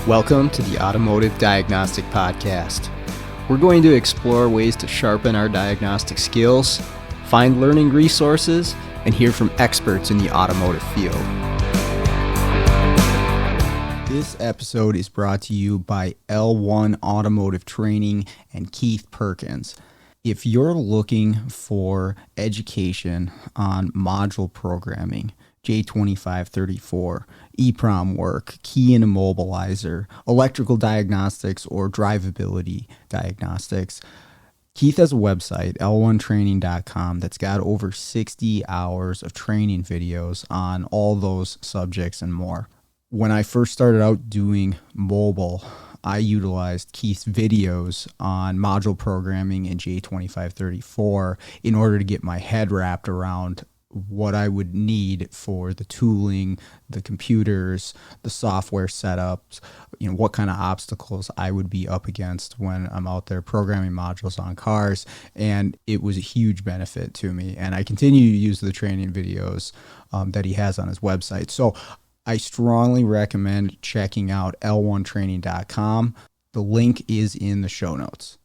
Welcome to the Automotive Diagnostic Podcast. We're going to explore ways to sharpen our diagnostic skills, find learning resources, and hear from experts in the automotive field. This episode is brought to you by L1 Automotive Training and Keith Perkins. If you're looking for education on module programming, J2534, EEPROM work, key and immobilizer, electrical diagnostics, or drivability diagnostics, Keith has a website, l1training.com, that's got over 60 hours of training videos on all those subjects and more. When I first started out doing mobile, I utilized Keith's videos on module programming in J2534 in order to get my head wrapped around what I would need for the tooling, the computers, the software setups, what kind of obstacles I would be up against when I'm out there programming modules on cars. And it was a huge benefit to me. And I continue to use the training videos that he has on his website. So I strongly recommend checking out l1training.com. The link is in the show notes.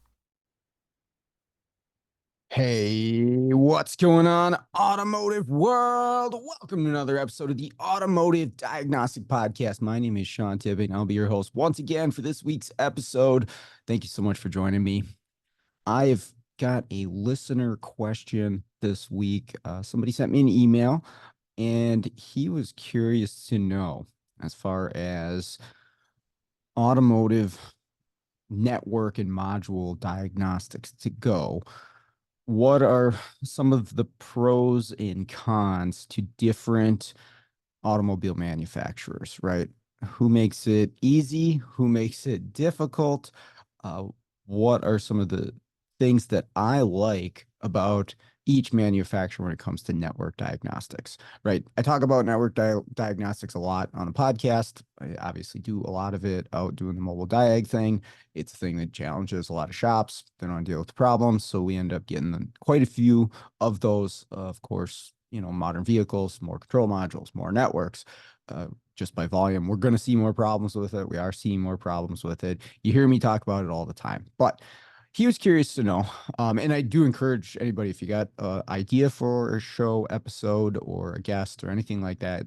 Hey, what's going on, automotive world? Welcome to another episode of the Automotive Diagnostic Podcast. My name is Sean Tippett, and I'll be your host once again for this week's episode. Thank you so much for joining me. I've got a listener question this week. Somebody sent me an email, and he was curious to know, as far as automotive network and module diagnostics to go, what are some of the pros and cons to different automobile manufacturers, right? Who makes it easy? Who makes it difficult? What are some of the things that I like about each manufacturer when it comes to network diagnostics, right? I talk about network diagnostics a lot on the podcast. I obviously do a lot of it out doing the mobile diag thing. It's a thing that challenges a lot of shops. They don't want to deal with the problems. So we end up getting quite a few of those, of course, modern vehicles, more control modules, more networks, just by volume. We're going to see more problems with it. We are seeing more problems with it. You hear me talk about it all the time, but he was curious to know, and I do encourage anybody, if you got an idea for a show episode or a guest or anything like that,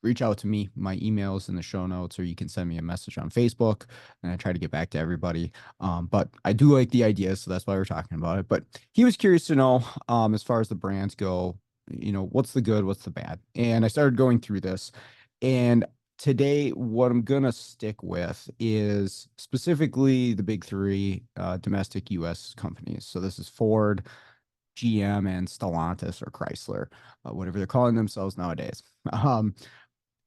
reach out to me. My email is in the show notes, or you can send me a message on Facebook, and I try to get back to everybody. But I do like the idea, so that's why we're talking about it. But he was curious to know, as far as the brands go, what's the good, what's the bad? And I started going through this, and today, what I'm going to stick with is specifically the big three domestic U.S. companies. So this is Ford, GM, and Stellantis, or Chrysler, whatever they're calling themselves nowadays.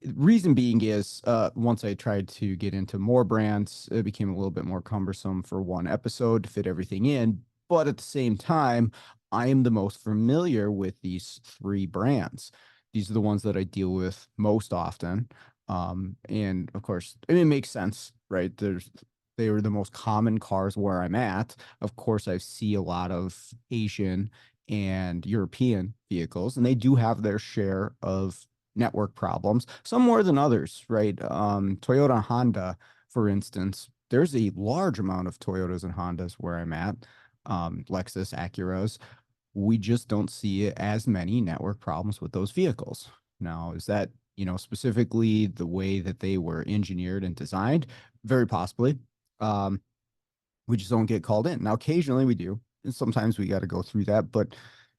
Reason being is once I tried to get into more brands, it became a little bit more cumbersome for one episode to fit everything in. But at the same time, I am the most familiar with these three brands. These are the ones that I deal with most often. And of course, it makes sense, right? They are the most common cars where I'm at. Of course, I see a lot of Asian and European vehicles, and they do have their share of network problems, some more than others, right? Toyota and Honda, for instance, there's a large amount of Toyotas and Hondas where I'm at, Lexus, Acuras. We just don't see as many network problems with those vehicles. Now, is that specifically the way that they were engineered and designed? Very possibly. We just don't get called in. Now, occasionally we do, and sometimes we got to go through that, but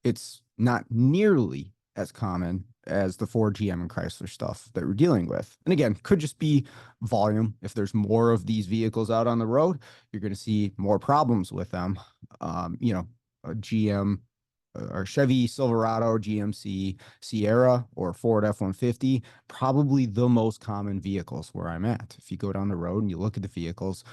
it's not nearly as common as the Ford, GM, and Chrysler stuff that we're dealing with. And again, could just be volume. If there's more of these vehicles out on the road, you're going to see more problems with them. A GM or Chevy Silverado, GMC Sierra, or Ford F-150, probably the most common vehicles where I'm at. If you go down the road and you look at the vehicles,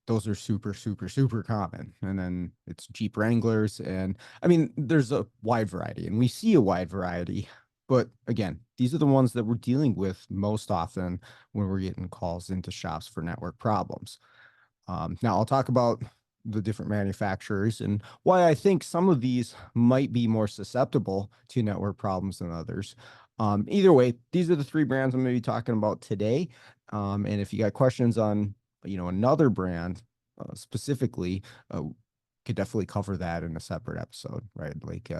those are super, super, super common. And then it's Jeep Wranglers. And I mean, there's a wide variety, and we see a wide variety. But again, these are the ones that we're dealing with most often when we're getting calls into shops for network problems. Now I'll talk about the different manufacturers and why I think some of these might be more susceptible to network problems than others. Either way, these are the three brands I'm going to be talking about today. And if you got questions on, another brand specifically, could definitely cover that in a separate episode, right? Like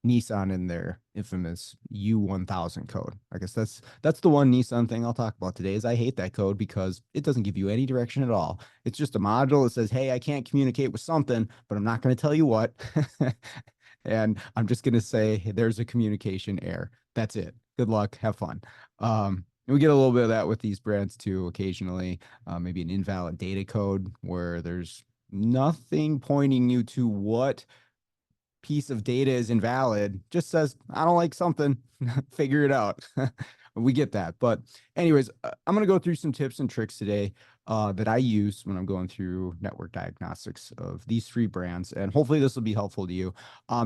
Nissan and their infamous U1000 code. I guess that's the one Nissan thing I'll talk about today is I hate that code because it doesn't give you any direction at all. It's just a module that says, hey, I can't communicate with something, but I'm not going to tell you what. And I'm just going to say, hey, there's a communication error. That's it. Good luck. Have fun. And we get a little bit of that with these brands too, occasionally. Maybe an invalid data code where there's nothing pointing you to what piece of data is invalid. Just says, I don't like something, figure it out. We get that. But anyways, I'm going to go through some tips and tricks today that I use when I'm going through network diagnostics of these three brands. And hopefully this will be helpful to you.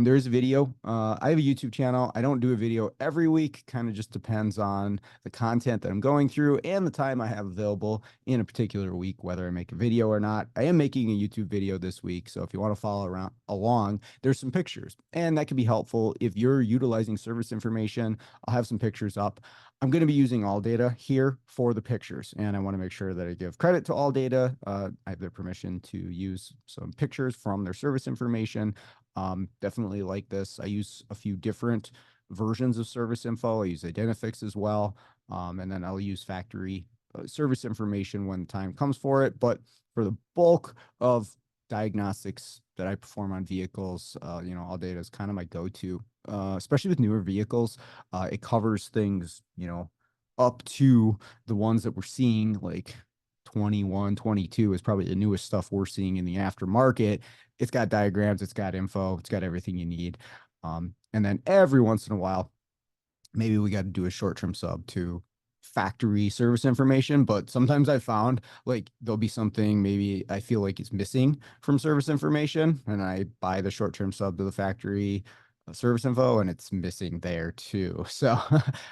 There is a video. I have a YouTube channel. I don't do a video every week. Kind of just depends on the content that I'm going through and the time I have available in a particular week, whether I make a video or not. I am making a YouTube video this week. So if you want to follow along, there's some pictures and that can be helpful if you're utilizing service information. I'll have some pictures up. I'm going to be using ALLDATA here for the pictures, and I want to make sure that I give credit to ALLDATA. I have their permission to use some pictures from their service information. Definitely like this. I use a few different versions of service info. I use Identifix as well, and then I'll use factory service information when the time comes for it. But for the bulk of diagnostics that I perform on vehicles, ALLDATA is kind of my go-to. Especially with newer vehicles, it covers things, up to the ones that we're seeing, like 21, 22 is probably the newest stuff we're seeing in the aftermarket. It's got diagrams, it's got info, it's got everything you need. And then every once in a while, maybe we got to do a short-term sub to factory service information, but sometimes I found like there'll be something maybe I feel like is missing from service information and I buy the short-term sub to the factory service info and it's missing there too. So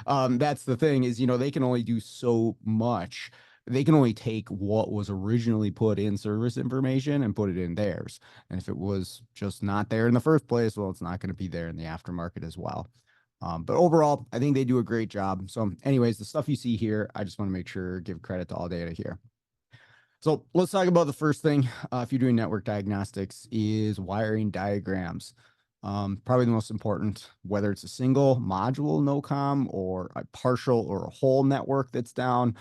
that's the thing is, they can only do so much. They can only take what was originally put in service information and put it in theirs. And if it was just not there in the first place, well, it's not going to be there in the aftermarket as well. But overall, I think they do a great job. So anyways, the stuff you see here, I just want to make sure, give credit to ALLDATA here. So let's talk about the first thing, if you're doing network diagnostics, is wiring diagrams. Probably the most important, whether it's a single module NOCOM or a partial or a whole network that's down,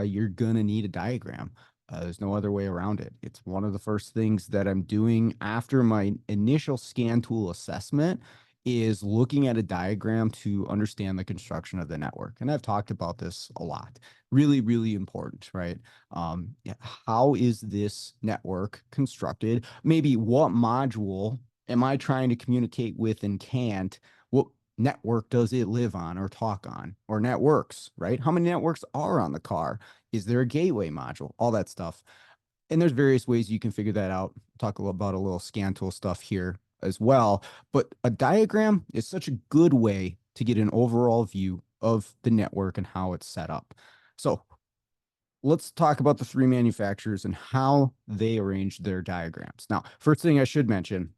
you're going to need a diagram. There's no other way around it. It's one of the first things that I'm doing after my initial scan tool assessment is looking at a diagram to understand the construction of the network. And I've talked about this a lot. Really, really important, right? How is this network constructed? Maybe what module am I trying to communicate with and can't? What network does it live on or talk on or networks, right? How many networks are on the car? Is there a gateway module? All that stuff. And there's various ways you can figure that out. Talk about a little scan tool stuff here as well. But a diagram is such a good way to get an overall view of the network and how it's set up. So let's talk about the three manufacturers and how they arrange their diagrams. Now, first thing I should mention,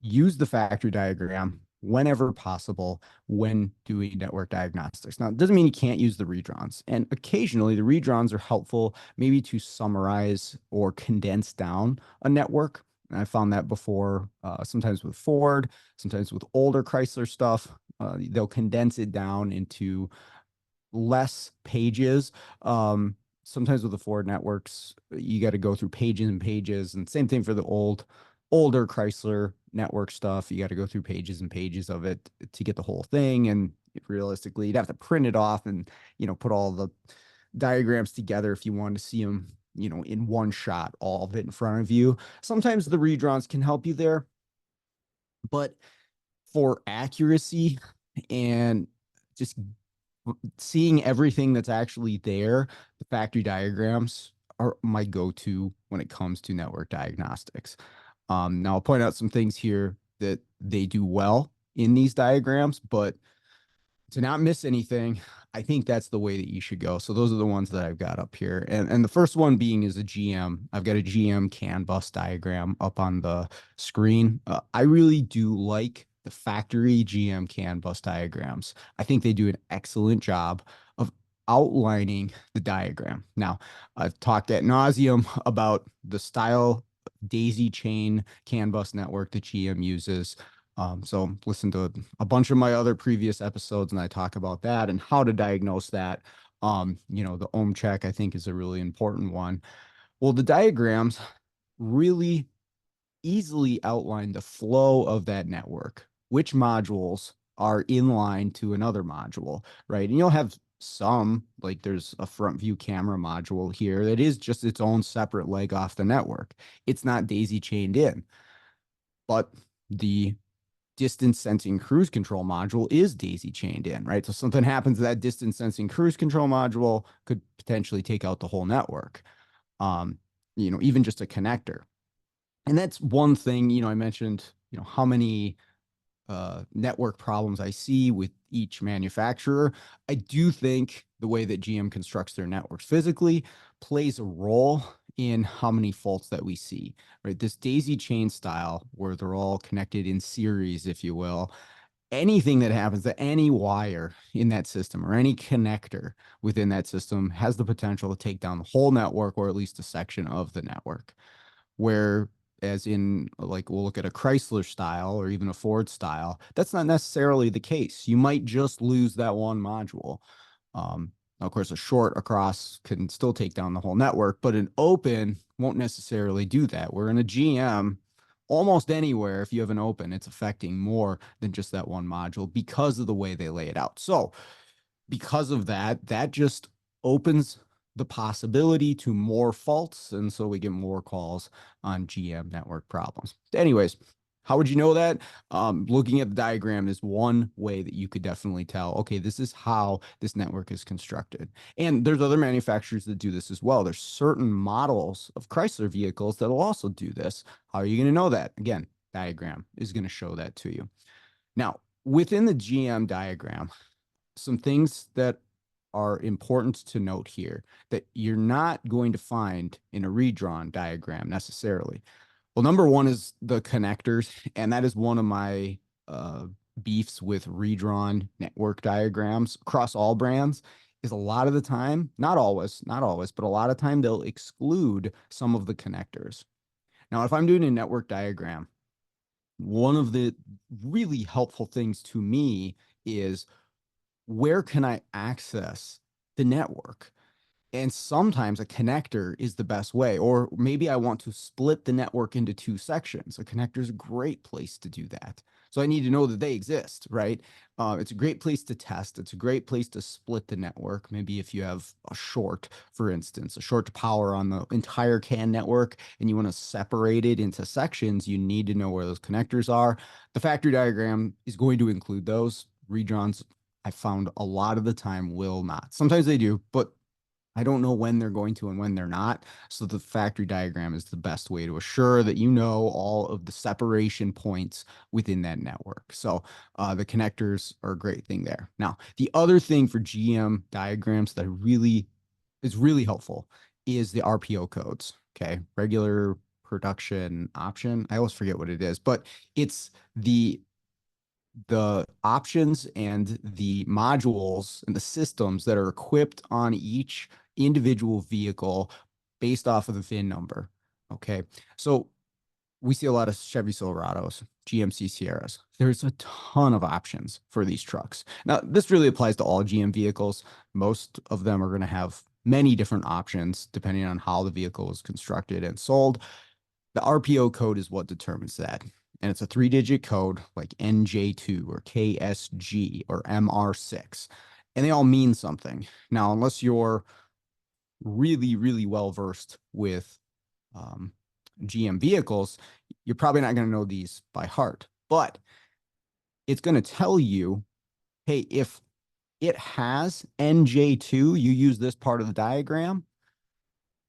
use the factory diagram whenever possible when doing network diagnostics. Now, it doesn't mean you can't use the redrawns. And occasionally the redrawns are helpful maybe to summarize or condense down a network. And I found that before, sometimes with Ford, sometimes with older Chrysler stuff, they'll condense it down into less pages. Sometimes with the Ford networks, you got to go through pages and pages, and same thing for the older Chrysler network stuff. You got to go through pages and pages of it to get the whole thing. And realistically, you'd have to print it off and, put all the diagrams together if you wanted to see them, in one shot, all of it in front of you. Sometimes the redrawns can help you there, but for accuracy and just seeing everything that's actually there, the factory diagrams are my go-to when it comes to network diagnostics. Now I'll point out some things here that they do well in these diagrams, but to not miss anything, I think that's the way that you should go. So those are the ones that I've got up here. And the first one being is a GM. I've got a GM CAN bus diagram up on the screen. I really do like the factory GM CAN bus diagrams. I think they do an excellent job of outlining the diagram. Now, I've talked ad nauseum about the style daisy chain CAN bus network that GM uses. So listen to a bunch of my other previous episodes and I talk about that and how to diagnose that. The ohm check I think is a really important one. Well, the diagrams really easily outline the flow of that network, which modules are in line to another module, right? And you'll have some, like there's a front view camera module here that is just its own separate leg off the network. It's not daisy chained in, but the distance sensing cruise control module is daisy chained in, right? So something happens to that distance sensing cruise control module could potentially take out the whole network. Even just a connector. And that's one thing, I mentioned, how many network problems I see with each manufacturer. I do think the way that GM constructs their networks physically plays a role in how many faults that we see, right? This daisy chain style where they're all connected in series, if you will. Anything that happens to any wire in that system or any connector within that system has the potential to take down the whole network or at least a section of the network. Where as in like we'll look at a Chrysler style or even a Ford style, that's not necessarily the case. You might just lose that one module. Of course, a short across can still take down the whole network, but an open won't necessarily do that. Where in a GM, almost anywhere, if you have an open, it's affecting more than just that one module because of the way they lay it out. So because of that, that just opens the possibility to more faults. And so we get more calls on GM network problems. Anyways, how would you know that? Looking at the diagram is one way that you could definitely tell, okay, this is how this network is constructed. And there's other manufacturers that do this as well. There's certain models of Chrysler vehicles that will also do this. How are you going to know that? Again, diagram is going to show that to you. Now, within the GM diagram, some things that are important to note here that you're not going to find in a redrawn diagram necessarily. Well, number one is the connectors, and that is one of my beefs with redrawn network diagrams across all brands is a lot of the time, not always, but a lot of time they'll exclude some of the connectors. Now, if I'm doing a network diagram, one of the really helpful things to me is where can I access the network? And sometimes a connector is the best way, or maybe I want to split the network into two sections. A connector is a great place to do that. So I need to know that they exist, right? It's a great place to test. It's a great place to split the network. Maybe if you have a short, for instance, a short to power on the entire CAN network, and you want to separate it into sections, you need to know where those connectors are. The factory diagram is going to include those. Redrawns, I found a lot of the time will not. Sometimes they do, but I don't know when they're going to and when they're not. So the factory diagram is the best way to assure that you know all of the separation points within that network. So the connectors are a great thing there. Now, the other thing for GM diagrams that is really helpful is the RPO codes. Okay, regular production option. I always forget what it is, but it's the options and the modules and the systems that are equipped on each individual vehicle based off of the VIN number. Okay. So we see a lot of Chevy Silverados, GMC Sierras. There's a ton of options for these trucks. Now, this really applies to all GM vehicles. Most of them are going to have many different options depending on how the vehicle is constructed and sold. The RPO code is what determines that. And it's a 3-digit code like NJ2 or KSG or MR6. And they all mean something. Now, unless you're really, really well versed with GM vehicles, you're probably not going to know these by heart. But it's going to tell you, hey, if it has NJ2, you use this part of the diagram.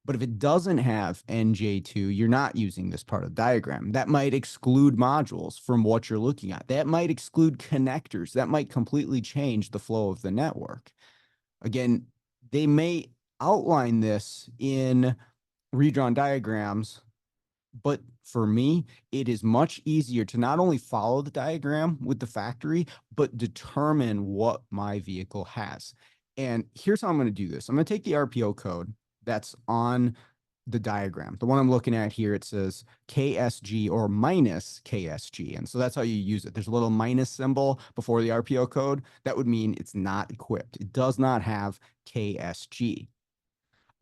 But if it doesn't have NJ2, you're not using this part of the diagram. That might exclude modules from what you're looking at. That might exclude connectors. That might completely change the flow of the network. Again, they may outline this in redrawn diagrams, but for me, it is much easier to not only follow the diagram with the factory, but determine what my vehicle has. And here's how I'm going to do this. I'm going to take the RPO code that's on the diagram. The one I'm looking at here, it says KSG or minus KSG. And so that's how you use it. There's a little minus symbol before the RPO code. That would mean it's not equipped. It does not have KSG.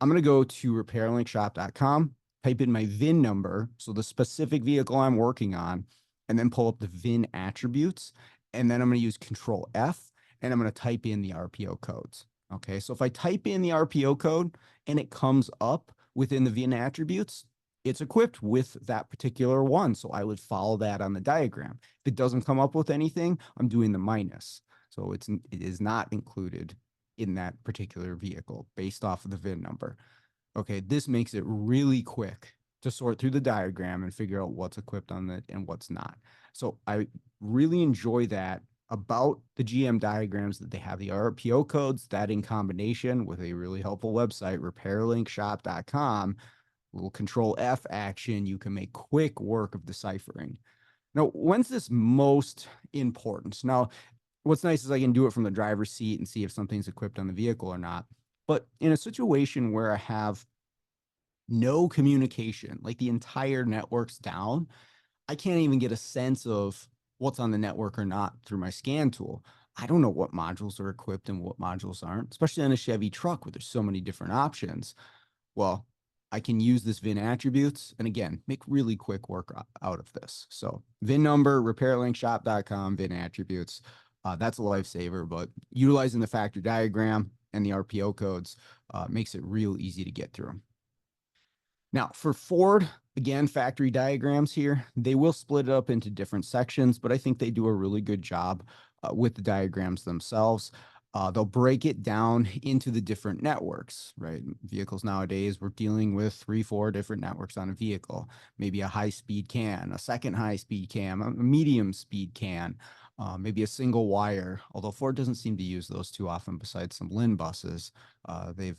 I'm going to go to repairlinkshop.com, type in my VIN number, so the specific vehicle I'm working on, and then pull up the VIN attributes. And then I'm going to use Control F, and I'm going to type in the RPO codes. Okay, so if I type in the RPO code and it comes up within the VIN attributes, it's equipped with that particular one. So I would follow that on the diagram. If it doesn't come up with anything, I'm doing the minus. So it is not included in that particular vehicle based off of the VIN number. Okay, this makes it really quick to sort through the diagram and figure out what's equipped on it and what's not. So I really enjoy that about the GM diagrams, that they have the RPO codes, that in combination with a really helpful website, repairlinkshop.com, little Control F action, you can make quick work of deciphering. Now, when's this most important? Now, what's nice is I can do it from the driver's seat and see if something's equipped on the vehicle or not. But in a situation where I have no communication, like the entire network's down, I can't even get a sense of what's on the network or not through my scan tool. I don't know what modules are equipped and what modules aren't, especially on a Chevy truck where there's so many different options. Well, I can use this VIN attributes and again, make really quick work out of this. So VIN number, repairlinkshop.com, VIN attributes. That's a lifesaver, but utilizing the factory diagram and the RPO codes makes it real easy to get through. Now for Ford, again, factory diagrams here, they will split it up into different sections, but I think they do a really good job with the diagrams themselves. They'll break it down into the different networks, right? Vehicles nowadays, we're dealing with 3-4 different networks on a vehicle, maybe a high-speed CAN, a second high-speed CAN, a medium-speed CAN, maybe a single wire, although Ford doesn't seem to use those too often besides some Lynn buses. They've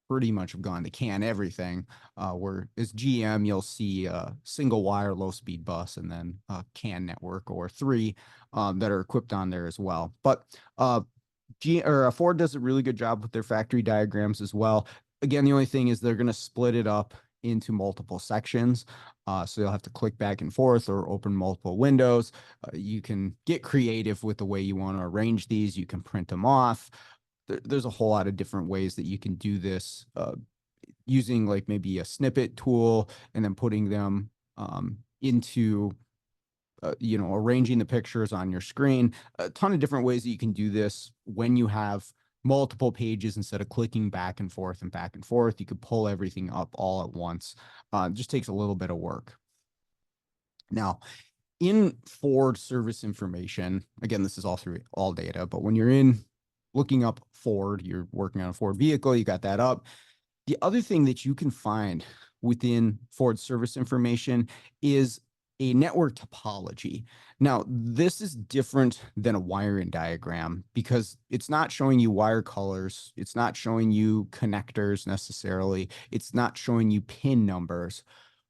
pretty much have gone to CAN everything, where as GM, you'll see a single wire low speed bus and then a CAN network or 3 that are equipped on there as well. But Ford does a really good job with their factory diagrams as well. Again, the only thing is they're going to split it up into multiple sections. So you'll have to click back and forth or open multiple windows. You can get creative with the way you want to arrange these. You can print them off. There's a whole lot of different ways that you can do this using like maybe a snippet tool and then putting them into arranging the pictures on your screen. A ton of different ways that you can do this when you have multiple pages instead of clicking back and forth and back and forth. You could pull everything up all at once. It just takes a little bit of work. Now, in Ford service information, again, this is all through all data, but when you're in looking up Ford, you're working on a Ford vehicle, you got that up. The other thing that you can find within Ford service information is a network topology. Now, this is different than a wiring diagram because it's not showing you wire colors. It's not showing you connectors necessarily. It's not showing you pin numbers.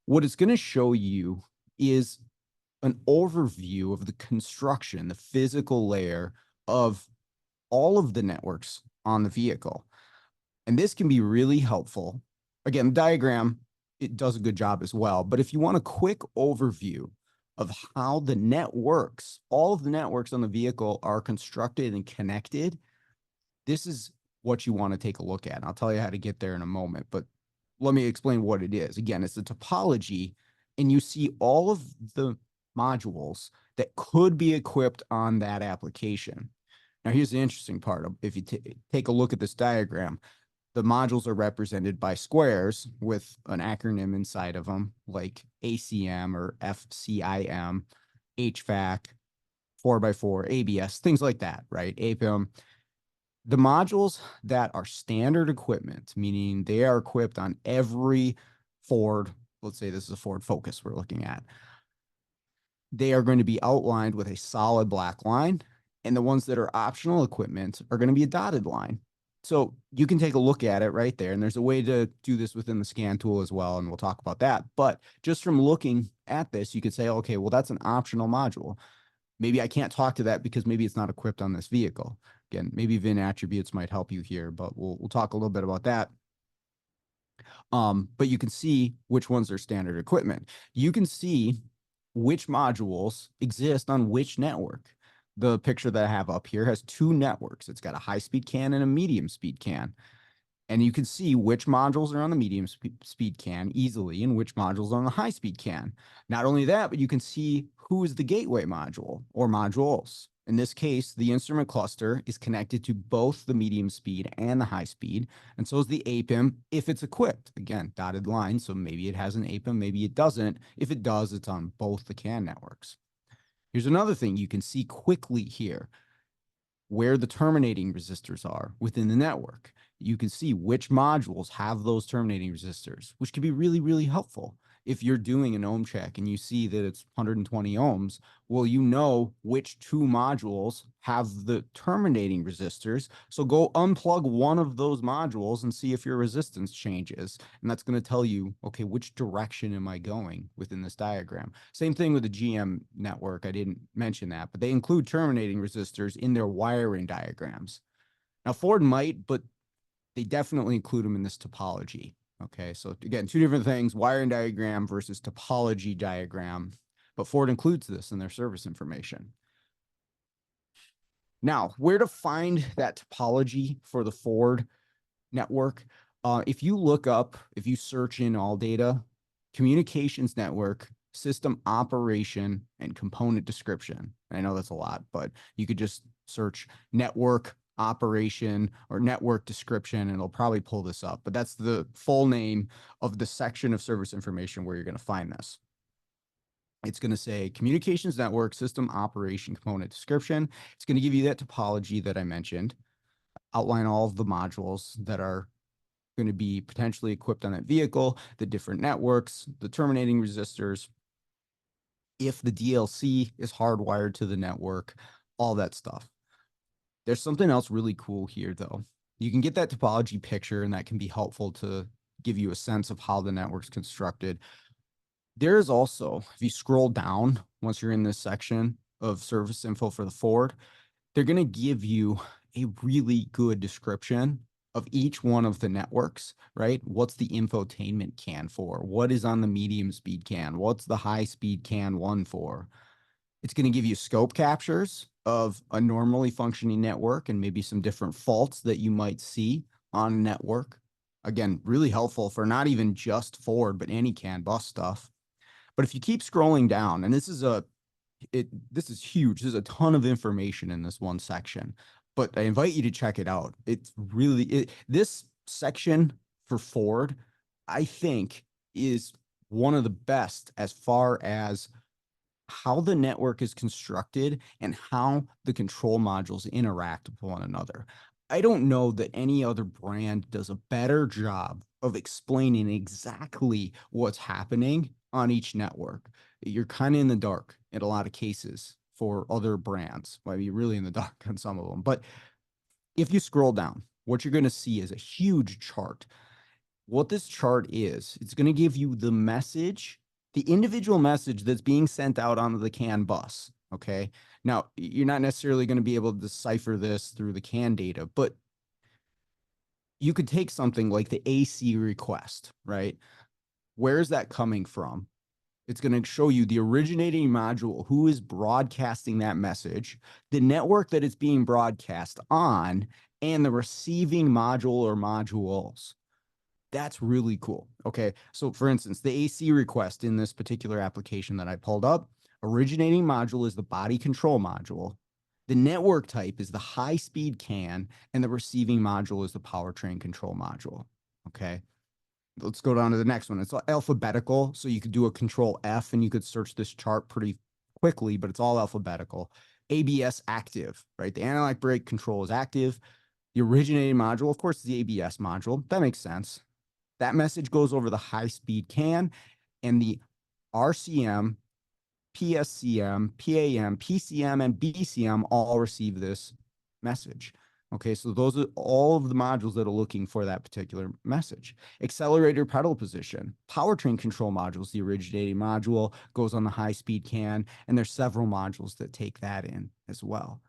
What it's going to show you is an overview of the construction, the physical layer of all of the networks on the vehicle. And this can be really helpful. Again, the diagram, it does a good job as well. But if you want a quick overview of how the networks, all of the networks on the vehicle are constructed and connected, this is what you want to take a look at. And I'll tell you how to get there in a moment, but let me explain what it is. Again, it's the topology, and you see all of the modules that could be equipped on that application. Now, here's the interesting part. If you take a look at this diagram, the modules are represented by squares with an acronym inside of them, like ACM or FCIM, HVAC, 4x4, ABS, things like that, right? APIM. The modules that are standard equipment, meaning they are equipped on every Ford, let's say this is a Ford Focus we're looking at, they are going to be outlined with a solid black line, and the ones that are optional equipment are going to be a dotted line. So you can take a look at it right there. And there's a way to do this within the scan tool as well. And we'll talk about that. But just from looking at this, you could say, okay, well, that's an optional module. Maybe I can't talk to that because maybe it's not equipped on this vehicle. Again, maybe VIN attributes might help you here, but we'll talk a little bit about that. But you can see which ones are standard equipment. You can see which modules exist on which network. The picture that I have up here has two networks. It's got a high-speed CAN and a medium-speed CAN. And you can see which modules are on the medium speed CAN easily and which modules are on the high speed CAN. Not only that, but you can see who is the gateway module or modules. In this case, the instrument cluster is connected to both the medium speed and the high speed, and so is the APIM if it's equipped. Again, dotted line, so maybe it has an APIM, maybe it doesn't. If it does, it's on both the CAN networks. Here's another thing you can see quickly here, where the terminating resistors are within the network. You can see which modules have those terminating resistors, which can be really, really helpful. If you're doing an ohm check and you see that it's 120 ohms, well, you know which two modules have the terminating resistors. So go unplug one of those modules and see if your resistance changes. And that's going to tell you, okay, which direction am I going within this diagram? Same thing with the GM network. I didn't mention that, but they include terminating resistors in their wiring diagrams. Now, Ford might, but they definitely include them in this topology. Okay, so again, two different things, wiring diagram versus topology diagram, but Ford includes this in their service information. Now, where to find that topology for the Ford network? If you search in ALLDATA, communications network, system operation, and component description. I know that's a lot, but you could just search network operation or network description, and it'll probably pull this up. But that's the full name of the section of service information where you're going to find this. It's going to say communications network, system operation, component description. It's going to give you that topology that I mentioned, outline all of the modules that are going to be potentially equipped on that vehicle, the different networks, the terminating resistors, if the DLC is hardwired to the network, all that stuff. There's something else really cool here, though. You can get that topology picture, and that can be helpful to give you a sense of how the network's constructed. There is also, if you scroll down, once you're in this section of service info for the Ford, they're going to give you a really good description of each one of the networks, right? What's the infotainment CAN for? What is on the medium speed CAN? What's the high speed CAN 1 for? It's going to give you scope captures of a normally functioning network and maybe some different faults that you might see on a network. Again, really helpful for not even just Ford, but any CAN bus stuff. But if you keep scrolling down, and this is huge. There's a ton of information in this one section, but I invite you to check it out. It's really, this section for Ford, I think, is one of the best as far as how the network is constructed and how the control modules interact with one another. I don't know that any other brand does a better job of explaining exactly what's happening on each network. You're kind of in the dark in a lot of cases for other brands. Well, you're really in the dark on some of them. But if you scroll down, what you're going to see is a huge chart. What this chart is, it's going to give you the message, the individual message that's being sent out onto the CAN bus. Okay. Now, you're not necessarily going to be able to decipher this through the CAN data, but you could take something like the AC request, right? Where is that coming from? It's going to show you the originating module, who is broadcasting that message, the network that it's being broadcast on, and the receiving module or modules. That's really cool. Okay. So for instance, the AC request in this particular application that I pulled up, originating module is the body control module. The network type is the high speed CAN, and the receiving module is the powertrain control module. Okay. Let's go down to the next one. It's alphabetical. So you could do a control F and you could search this chart pretty quickly, but it's all alphabetical. ABS active, right? The analog brake control is active. The originating module, of course, is the ABS module. That makes sense. That message goes over the high-speed CAN, and the RCM, PSCM, PAM, PCM, and BCM all receive this message. Okay, so those are all of the modules that are looking for that particular message. Accelerator pedal position, powertrain control modules, the originating module goes on the high-speed CAN, and there's several modules that take that in as well.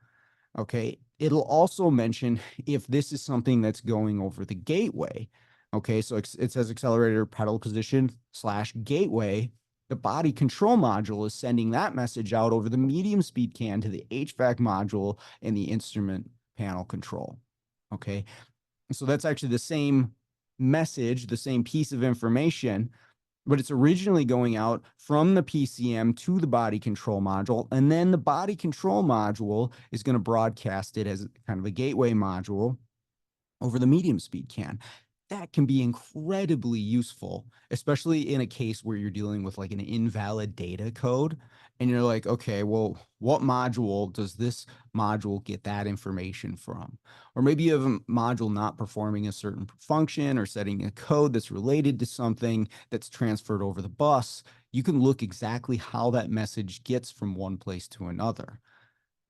Okay, it'll also mention if this is something that's going over the gateway. Okay, so it says accelerator pedal position / gateway. The body control module is sending that message out over the medium speed CAN to the HVAC module and the instrument panel control. Okay, so that's actually the same message, the same piece of information, but it's originally going out from the PCM to the body control module, and then the body control module is going to broadcast it as kind of a gateway module over the medium speed CAN. That can be incredibly useful, especially in a case where you're dealing with like an invalid data code. And you're like, okay, well, what module does this module get that information from? Or maybe you have a module not performing a certain function or setting a code that's related to something that's transferred over the bus. You can look exactly how that message gets from one place to another.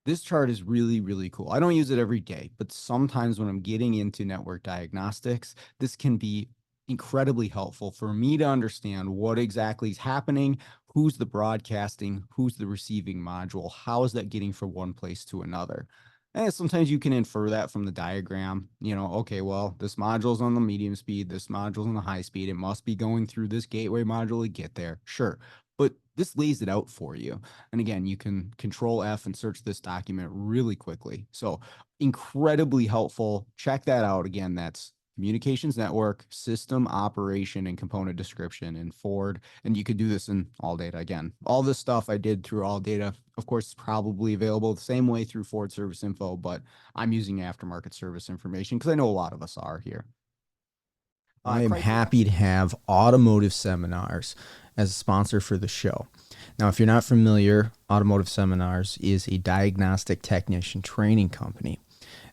This chart is really, really cool. I don't use it every day, but sometimes when I'm getting into network diagnostics, this can be incredibly helpful for me to understand what exactly is happening, who's the broadcasting, who's the receiving module, how is that getting from one place to another. And sometimes you can infer that from the diagram, okay, well, this module's on the medium speed, this module's on the high speed, it must be going through this gateway module to get there. Sure, but this lays it out for you. And again, you can Control F and search this document really quickly. So incredibly helpful. Check that out. Again, that's communications network, system operation, and component description in Ford. And you could do this in ALLDATA again. All this stuff I did through ALLDATA, of course, is probably available the same way through Ford Service Info, but I'm using aftermarket service information because I know a lot of us are here. I am happy to have Automotive Seminars as a sponsor for the show. Now, if you're not familiar, Automotive Seminars is a diagnostic technician training company.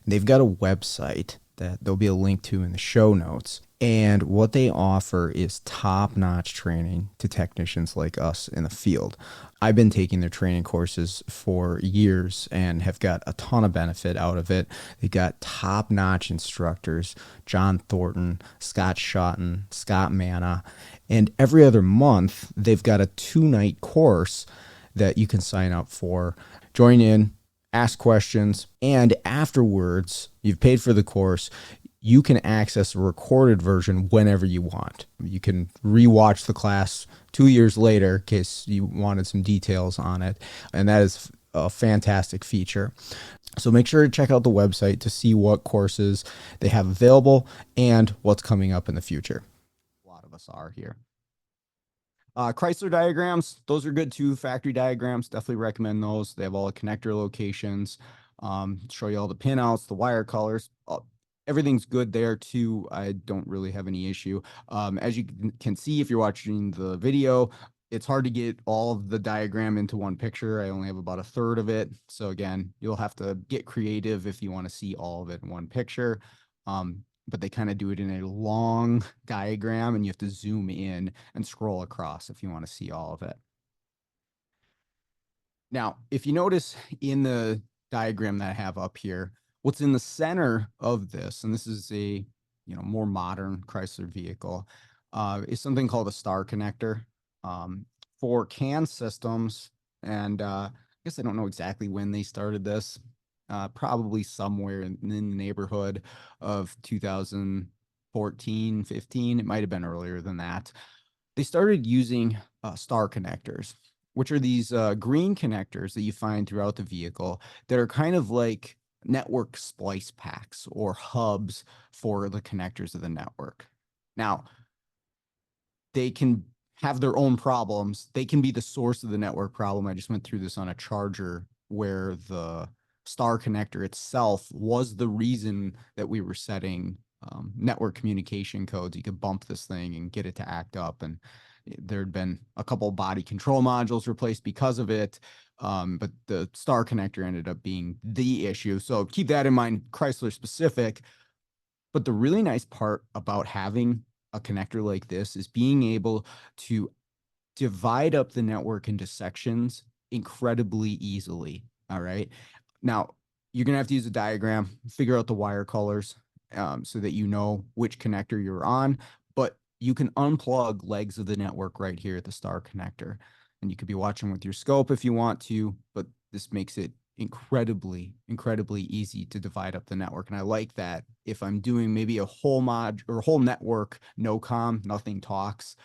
They've got a website that there'll be a link to in the show notes. And what they offer is top-notch training to technicians like us in the field. I've been taking their training courses for years and have got a ton of benefit out of it. They've got top-notch instructors, John Thornton, Scott Shotton, Scott Manna, and every other month they've got a 2-night course that you can sign up for. Join in, ask questions, and afterwards, you've paid for the course, you can access a recorded version whenever you want. You can rewatch the class 2 years later in case you wanted some details on it. And that is a fantastic feature. So make sure to check out the website to see what courses they have available and what's coming up in the future. A lot of us are here. Chrysler Diagrams, those are good too. Factory diagrams, definitely recommend those. They have all the connector locations, show you all the pinouts, the wire colors. Everything's good there too. I don't really have any issue. As you can see, if you're watching the video, it's hard to get all of the diagram into one picture. I only have about a third of it. So again, you'll have to get creative if you want to see all of it in one picture. But they kind of do it in a long diagram and you have to zoom in and scroll across if you want to see all of it. Now, if you notice in the diagram that I have up here, what's in the center of this, and this is a more modern Chrysler vehicle, is something called a star connector for CAN systems. And I guess I don't know exactly when they started this, probably somewhere in the neighborhood of 2014, 15. It might have been earlier than that. They started using star connectors, which are these green connectors that you find throughout the vehicle that are kind of like network splice packs or hubs for the connectors of the network. Now, they can have their own problems. They can be the source of the network problem. I just went through this on a charger where the star connector itself was the reason that we were setting network communication codes. You could bump this thing and get it to act up, and there'd been a couple body control modules replaced because of it. But the star connector ended up being the issue. So keep that in mind, Chrysler specific. But the really nice part about having a connector like this is being able to divide up the network into sections incredibly easily. All right. Now, you're going to have to use a diagram, figure out the wire colors so that you know which connector you're on. But you can unplug legs of the network right here at the star connector. And you could be watching with your scope if you want to, but this makes it incredibly easy to divide up the network. And I like that if I'm doing maybe a whole mod or whole network, no comm, nothing talks,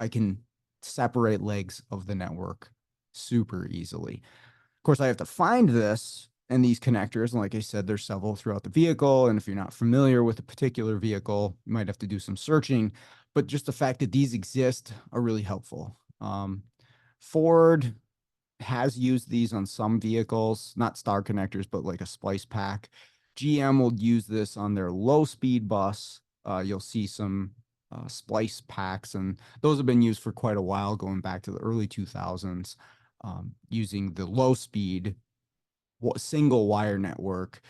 I can separate legs of the network super easily. Of course, I have to find this and these connectors. And like I said, there's several throughout the vehicle. And if you're not familiar with a particular vehicle, you might have to do some searching. But just the fact that these exist are really helpful. Ford has used these on some vehicles, not star connectors, but like a splice pack. GM will use this on their low speed bus. You'll see some splice packs, and those have been used for quite a while, going back to the early 2000s, using the low speed single wire network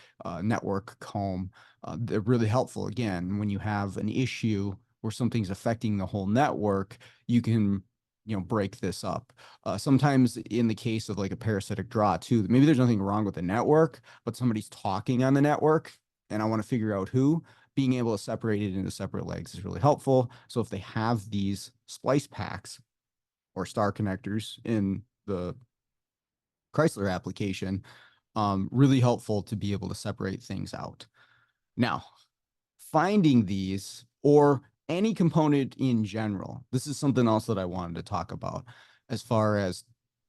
comb. They're really helpful. Again, when you have an issue where something's affecting the whole network, you can break this up. Sometimes in the case of like a parasitic draw too, maybe there's nothing wrong with the network, but somebody's talking on the network and I want to figure out who. Being able to separate it into separate legs is really helpful. So if they have these splice packs or star connectors in the Chrysler application, really helpful to be able to separate things out. Now, finding these or any component in general, this is something else that I wanted to talk about as far as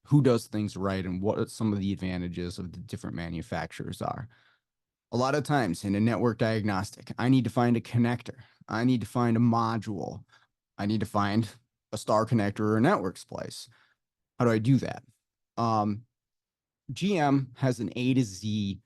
who does things right and what some of the advantages of the different manufacturers are. A lot of times in a network diagnostic, I need to find a connector. I need to find a module. I need to find a star connector or a network splice. How do I do that? GM has an A to Z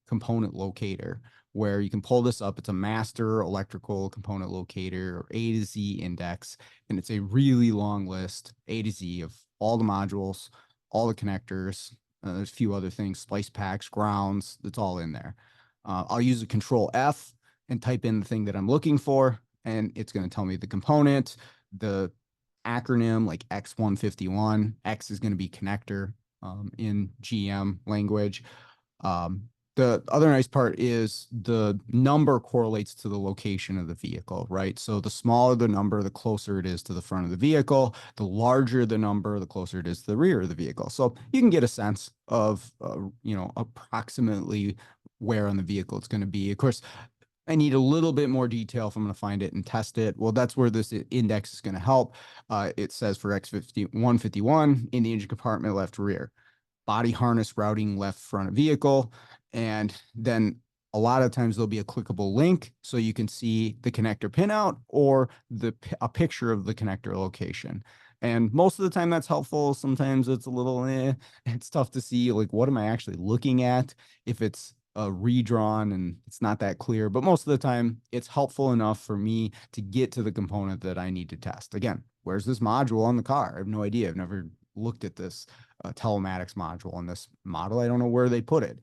component locator where you can pull this up. It's a master electrical component locator or A to Z index, and it's a really long list, A to Z, of all the modules, all the connectors. There's a few other things, splice packs, grounds, it's all in there. I'll use a control F and type in the thing that I'm looking for, and it's going to tell me the component, the acronym like X151. X is going to be connector in GM language. The other nice part is the number correlates to the location of the vehicle, right? So the smaller the number, the closer it is to the front of the vehicle. The larger the number, the closer it is to the rear of the vehicle. So you can get a sense of, approximately where on the vehicle it's going to be. Of course, I need a little bit more detail if I'm going to find it and test it. Well, that's where this index is going to help. It says for X151 in the engine compartment, left rear. Body harness routing, left front of vehicle. And then a lot of times there'll be a clickable link so you can see the connector pinout or a picture of the connector location. And most of the time that's helpful. Sometimes it's a little, it's tough to see, like, what am I actually looking at if it's redrawn and it's not that clear. But most of the time it's helpful enough for me to get to the component that I need to test. Again, where's this module on the car? I have no idea. I've never looked at this telematics module on this model. I don't know where they put it.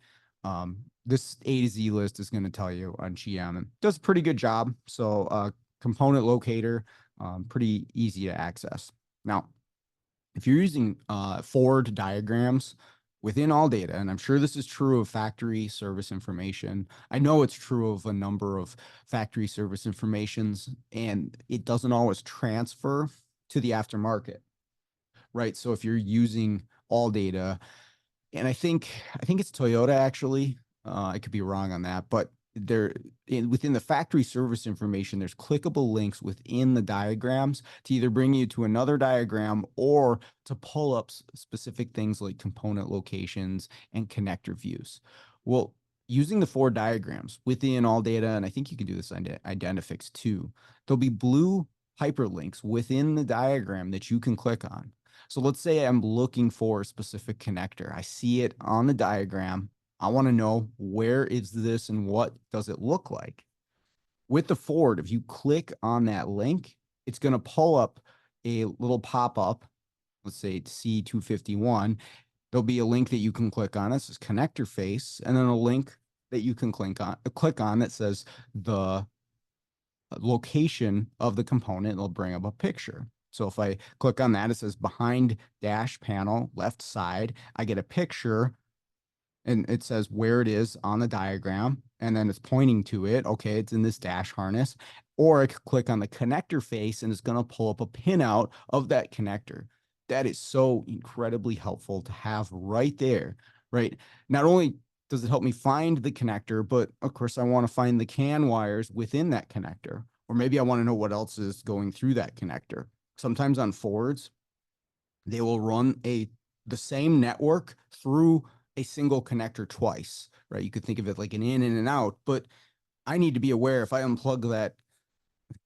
This A to Z list is going to tell you on GM and does a pretty good job. So component locator, pretty easy to access. Now, if you're using Ford diagrams within ALLDATA, and I'm sure this is true of factory service information, I know it's true of a number of factory service informations, and it doesn't always transfer to the aftermarket, right? So if you're using ALLDATA, and I think it's Toyota actually. I could be wrong on that, but within the factory service information, there's clickable links within the diagrams to either bring you to another diagram or to pull up specific things like component locations and connector views. Well, using the Ford diagrams within ALLDATA, and I think you can do this on Identifix too, there'll be blue hyperlinks within the diagram that you can click on. So let's say I'm looking for a specific connector. I see it on the diagram. I want to know, where is this and what does it look like? With the Ford, if you click on that link, it's going to pull up a little pop-up. Let's say it's C251. There'll be a link that you can click on. It says connector face, and then a link that you can click on that says the location of the component. It'll bring up a picture. So if I click on that, it says behind dash panel, left side. I get a picture, and it says where it is on the diagram, and then it's pointing to it. Okay, it's in this dash harness. Or I could click on the connector face and it's going to pull up a pinout of that connector. That is so incredibly helpful to have right there, right? Not only does it help me find the connector, but of course I want to find the CAN wires within that connector, or maybe I want to know what else is going through that connector. Sometimes on Fords, they will run the same network through a single connector twice, right? You could think of it like an in and an out, but I need to be aware if I unplug that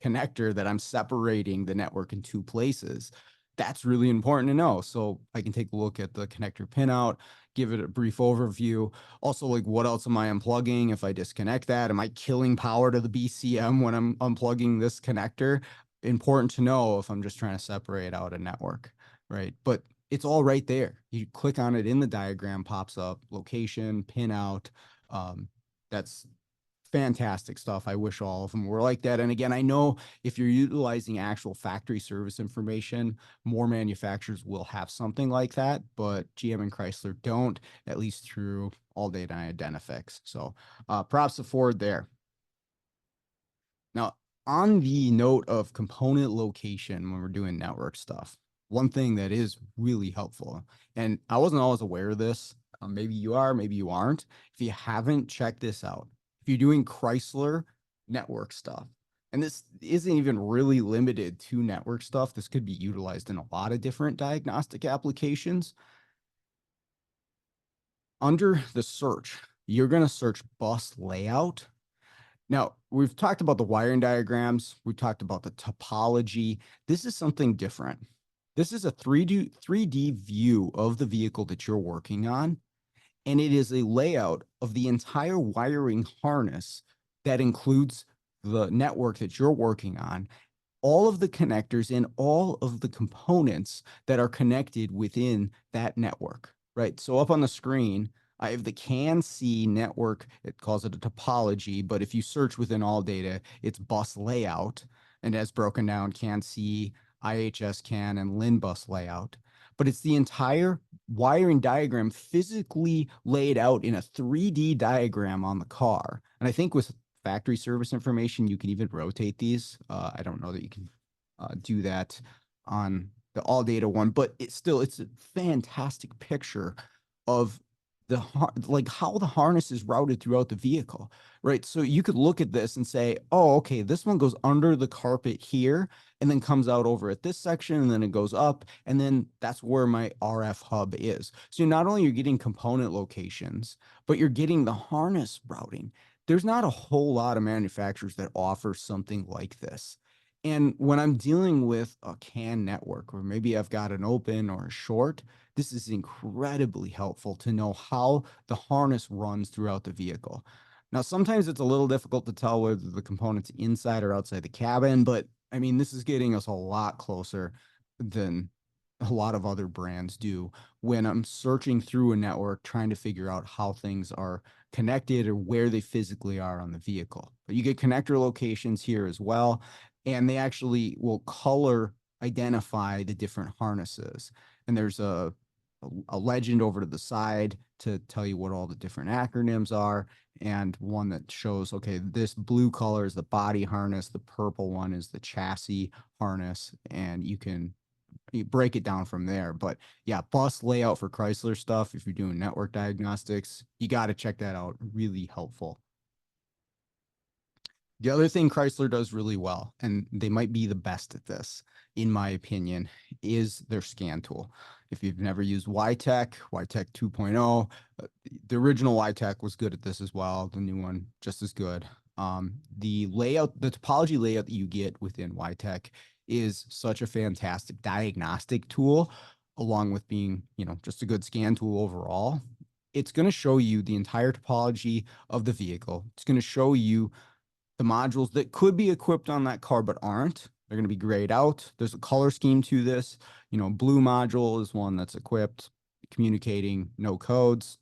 connector that I'm separating the network in two places. That's really important to know. So I can take a look at the connector pinout, give it a brief overview. Also, like, what else am I unplugging? If I disconnect that, am I killing power to the BCM when I'm unplugging this connector? Important to know if I'm just trying to separate out a network, right? But it's all right there. You click on it in the diagram, pops up location, pinout. That's fantastic stuff. I wish all of them were like that. And again, I know if you're utilizing actual factory service information, more manufacturers will have something like that, but GM and Chrysler don't, at least through All Data Identifix. So props to Ford there. Now, on the note of component location, when we're doing network stuff, one thing that is really helpful, and I wasn't always aware of this, maybe you are, maybe you aren't. If you haven't checked this out, if you're doing Chrysler network stuff, and this isn't even really limited to network stuff, this could be utilized in a lot of different diagnostic applications. Under the search, you're going to search bus layout. Now, we've talked about the wiring diagrams. We talked about the topology. This is something different. This is a 3D view of the vehicle that you're working on. And it is a layout of the entire wiring harness that includes the network that you're working on, all of the connectors and all of the components that are connected within that network, right? So up on the screen, I have the CAN-C network. It calls it a topology, but if you search within All Data, it's bus layout, and that's broken down CAN-C, IHS CAN, and LIN bus layout. But it's the entire wiring diagram physically laid out in a 3D diagram on the car. And I think with factory service information, you can even rotate these. I don't know that you can do that on the All Data one, but it's a fantastic picture of like how the harness is routed throughout the vehicle, right? So you could look at this and say, oh, okay, this one goes under the carpet here and then comes out over at this section, and then it goes up, and then that's where my RF hub is. So not only you're getting component locations, but you're getting the harness routing. There's not a whole lot of manufacturers that offer something like this. And when I'm dealing with a CAN network, or maybe I've got an open or a short, this is incredibly helpful to know how the harness runs throughout the vehicle. Now, sometimes it's a little difficult to tell whether the component's inside or outside the cabin, but I mean, this is getting us a lot closer than a lot of other brands do when I'm searching through a network trying to figure out how things are connected or where they physically are on the vehicle. But you get connector locations here as well, and they actually will color identify the different harnesses. And there's a legend over to the side to tell you what all the different acronyms are, and one that shows, okay, this blue color is the body harness, the purple one is the chassis harness, and you break it down from there. But yeah, bus layout for Chrysler stuff, if you're doing network diagnostics, you got to check that out. Really helpful. The other thing Chrysler does really well, and they might be the best at this, in my opinion, is their scan tool. If you've never used YTech 2.0, the original YTech was good at this as well. The new one, just as good. The topology layout that you get within YTech is such a fantastic diagnostic tool, along with being, just a good scan tool overall. It's going to show you the entire topology of the vehicle. It's going to show you the modules that could be equipped on that car but aren't. They're going to be grayed out. There's a color scheme to this. Blue module is one that's equipped, communicating, no codes.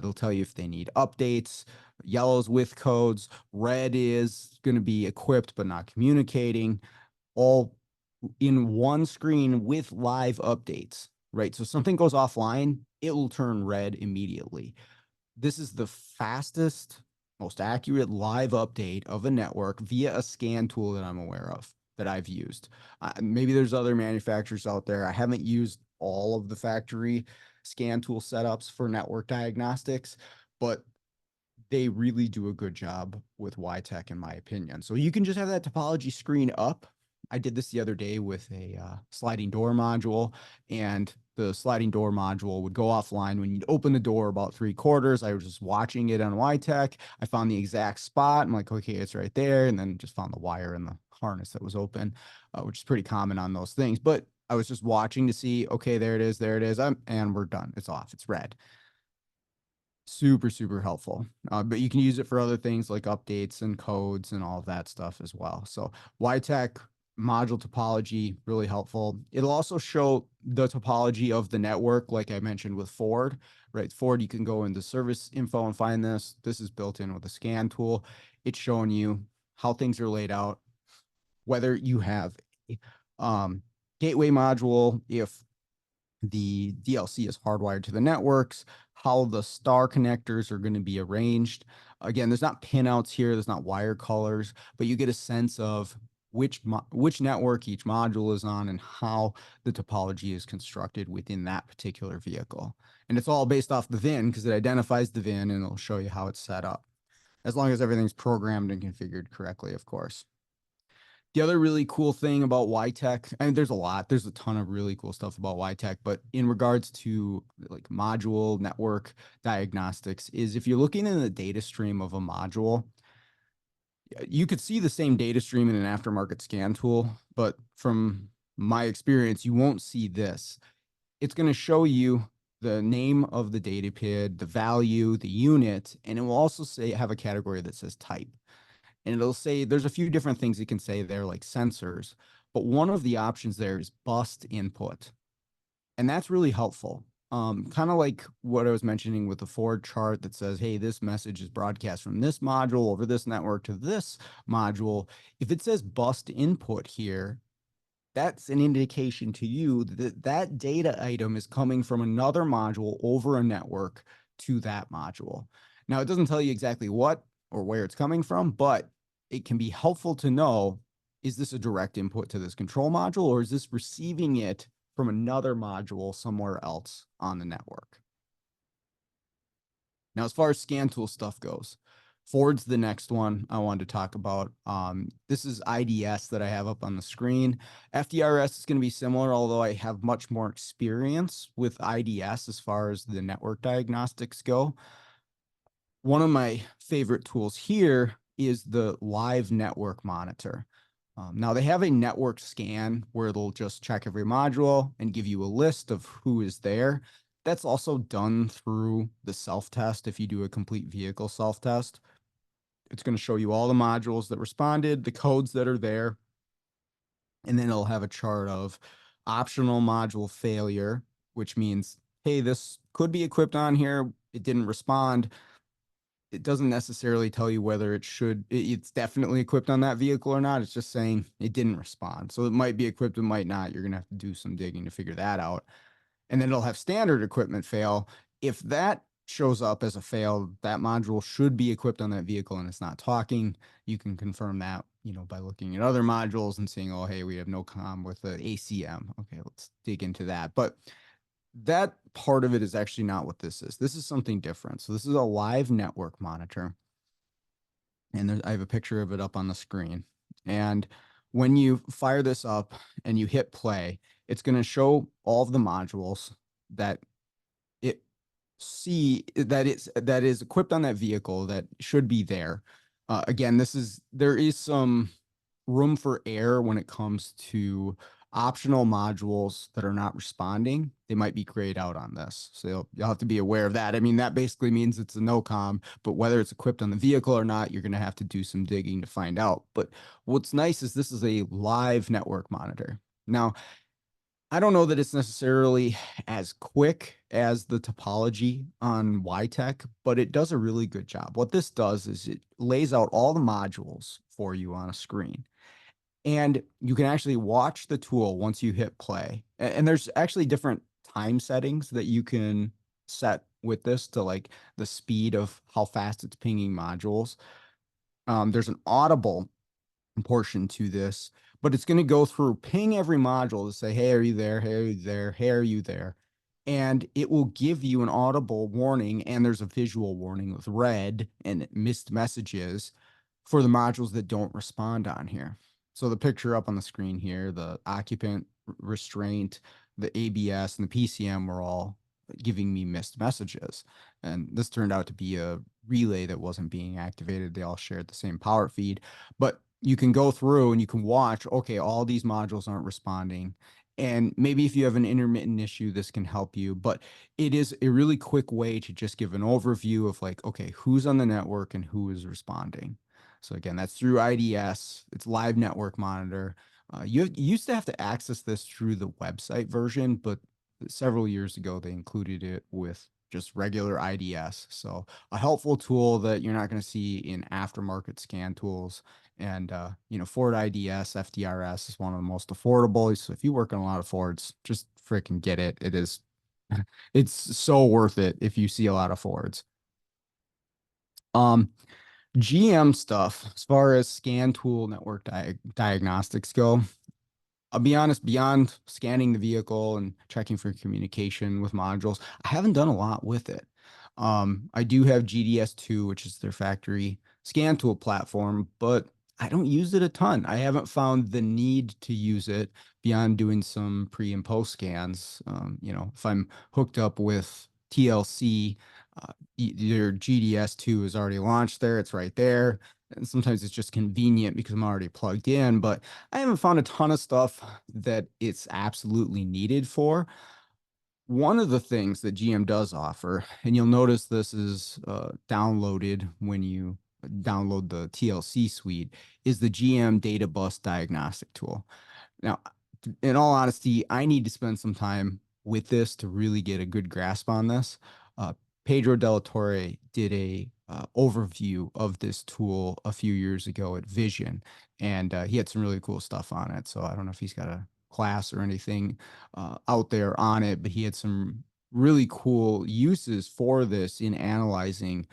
They'll tell you if they need updates. Yellow's with codes. Red is going to be equipped but not communicating. All in one screen with live updates, right? So something goes offline, it will turn red immediately. This is the fastest, most accurate live update of a network via a scan tool that I'm aware of, that I've used. Maybe there's other manufacturers out there. I haven't used all of the factory scan tool setups for network diagnostics, but they really do a good job with YTech, in my opinion. So you can just have that topology screen up. I did this the other day with a sliding door module, and the sliding door module would go offline when you'd open the door about 3/4. I was just watching it on YTech. I found the exact spot. I'm like, okay, it's right there. And then just found the wire in the harness that was open, which is pretty common on those things. But I was just watching to see, okay, there it is, there it is. And we're done. It's off. It's red. Super, super helpful. But you can use it for other things like updates and codes and all of that stuff as well. So YTech module topology, really helpful. It'll also show the topology of the network, like I mentioned with Ford, right? Ford, you can go into service info and find this. This is built in with a scan tool. It's showing you how things are laid out, whether you have a gateway module, if the DLC is hardwired to the networks, how the star connectors are going to be arranged. Again, there's not pinouts here, there's not wire colors, but you get a sense of which network each module is on and how the topology is constructed within that particular vehicle. And it's all based off the VIN because it identifies the VIN and it'll show you how it's set up, as long as everything's programmed and configured correctly, of course. The other really cool thing about YTech, and there's a ton of really cool stuff about YTech, but in regards to like module network diagnostics, is if you're looking in the data stream of a module, you could see the same data stream in an aftermarket scan tool, but from my experience, you won't see this. It's going to show you the name of the data PID, the value, the unit, and it will also have a category that says type. And it'll say there's a few different things it can say there, like sensors, but one of the options there is bus input. And that's really helpful. Kind of like what I was mentioning with the Ford chart that says, hey, this message is broadcast from this module over this network to this module. If it says bus input here, that's an indication to you that that data item is coming from another module over a network to that module. Now, it doesn't tell you exactly what or where it's coming from, but it can be helpful to know, is this a direct input to this control module, or is this receiving it from another module somewhere else on the network? Now, as far as scan tool stuff goes, Ford's the next one I wanted to talk about. This is IDS that I have up on the screen. FDRS is going to be similar, although I have much more experience with IDS as far as the network diagnostics go. One of my favorite tools here is the live network monitor. Now they have a network scan where it'll just check every module and give you a list of who is there. That's also done through the self-test. If you do a complete vehicle self-test, it's going to show you all the modules that responded, the codes that are there, and then it'll have a chart of optional module failure, which means, hey, this could be equipped on here. It didn't respond. It doesn't necessarily tell you whether it's definitely equipped on that vehicle or not. It's just saying it didn't respond. So it might be equipped, it might not. You're going to have to do some digging to figure that out. And then it'll have standard equipment fail. If that shows up as a fail, that module should be equipped on that vehicle and it's not talking. You can confirm that, by looking at other modules and saying, oh, hey, we have no comm with the ACM. Okay, let's dig into that. But that part of it is actually not what this is. This is something different. So this is a live network monitor. And I have a picture of it up on the screen. And when you fire this up and you hit play, it's going to show all of the modules that that is equipped on that vehicle that should be there. Again, there is some room for error when it comes to optional modules that are not responding. They might be grayed out on this. So you'll have to be aware of that. I mean, that basically means it's a no comm, but whether it's equipped on the vehicle or not, you're going to have to do some digging to find out. But what's nice is this is a live network monitor. Now, I don't know that it's necessarily as quick as the topology on YTech, but it does a really good job. What this does is it lays out all the modules for you on a screen. And you can actually watch the tool once you hit play. And there's actually different time settings that you can set with this to like the speed of how fast it's pinging modules. There's an audible portion to this, but it's going to go through, ping every module to say, hey, are you there? Hey, are you there? Hey, are you there? And it will give you an audible warning, and there's a visual warning with red and missed messages for the modules that don't respond on here. So the picture up on the screen here, the occupant restraint, the ABS, and the PCM were all giving me missed messages. And this turned out to be a relay that wasn't being activated. They all shared the same power feed, but you can go through and you can watch, okay, all these modules aren't responding. And maybe if you have an intermittent issue, this can help you, but it is a really quick way to just give an overview of like, okay, who's on the network and who is responding. So again, that's through IDS. It's live network monitor. You used to have to access this through the website version, but several years ago, they included it with just regular IDS. So a helpful tool that you're not going to see in aftermarket scan tools. And, Ford IDS, FDRS is one of the most affordable. So if you work on a lot of Fords, just freaking get it. It is, it's so worth it if you see a lot of Fords. GM stuff, as far as scan tool network diagnostics go, I'll be honest, beyond scanning the vehicle and checking for communication with modules, I haven't done a lot with it. I do have GDS2, which is their factory scan tool platform, but I don't use it a ton. I haven't found the need to use it beyond doing some pre and post scans. If I'm hooked up with TLC, your GDS2 is already launched there. It's right there. And sometimes it's just convenient because I'm already plugged in, but I haven't found a ton of stuff that it's absolutely needed for. One of the things that GM does offer, and you'll notice this is downloaded when you download the TLC suite, is the GM Databus Diagnostic tool. Now, in all honesty, I need to spend some time with this to really get a good grasp on this. Pedro Della Torre did a overview of this tool a few years ago at Vision, and he had some really cool stuff on it. So I don't know if he's got a class or anything out there on it, but he had some really cool uses for this in analyzing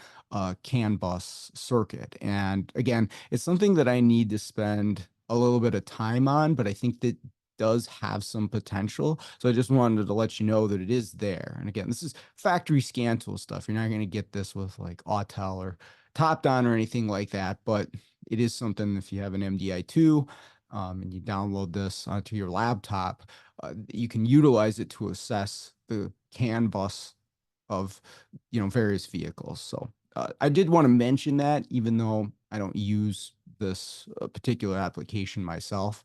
CAN bus circuit. And again, it's something that I need to spend a little bit of time on, but I think that does have some potential. So I just wanted to let you know that it is there. And again, this is factory scan tool stuff. You're not going to get this with like Autel or Topdon or anything like that, but it is something if you have an MDI2 and you download this onto your laptop, you can utilize it to assess the CAN bus of, various vehicles. So I did want to mention that, even though I don't use this particular application myself.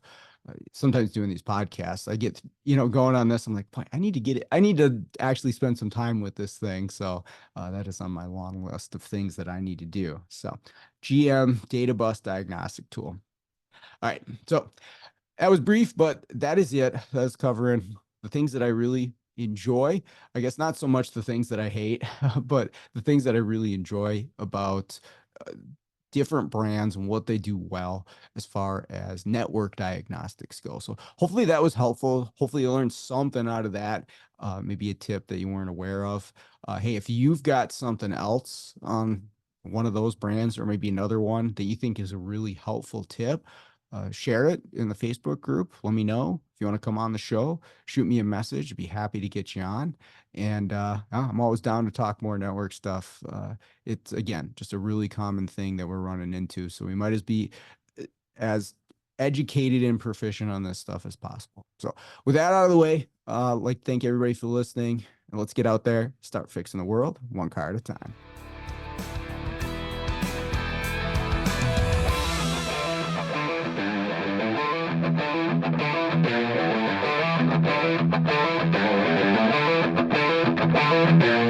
Sometimes doing these podcasts, I get, going on this. I'm like, I need to get it. I need to actually spend some time with this thing. So that is on my long list of things that I need to do. So GM Databus Diagnostic Tool. All right. So that was brief, but that is it. That's covering the things that I really enjoy. I guess not so much the things that I hate, but the things that I really enjoy about different brands and what they do well as far as network diagnostics go. So hopefully that was helpful. Hopefully you learned something out of that. Maybe a tip that you weren't aware of. Hey, if you've got something else on one of those brands or maybe another one that you think is a really helpful tip, share it in the Facebook group. Let me know if you want to come on the show. Shoot me a message. I'd be happy to get you on. And I'm always down to talk more network stuff. It's, again, just a really common thing that we're running into. So we might as be as educated and proficient on this stuff as possible. So with that out of the way, I'd like to thank everybody for listening. And let's get out there, start fixing the world one car at a time. Yeah.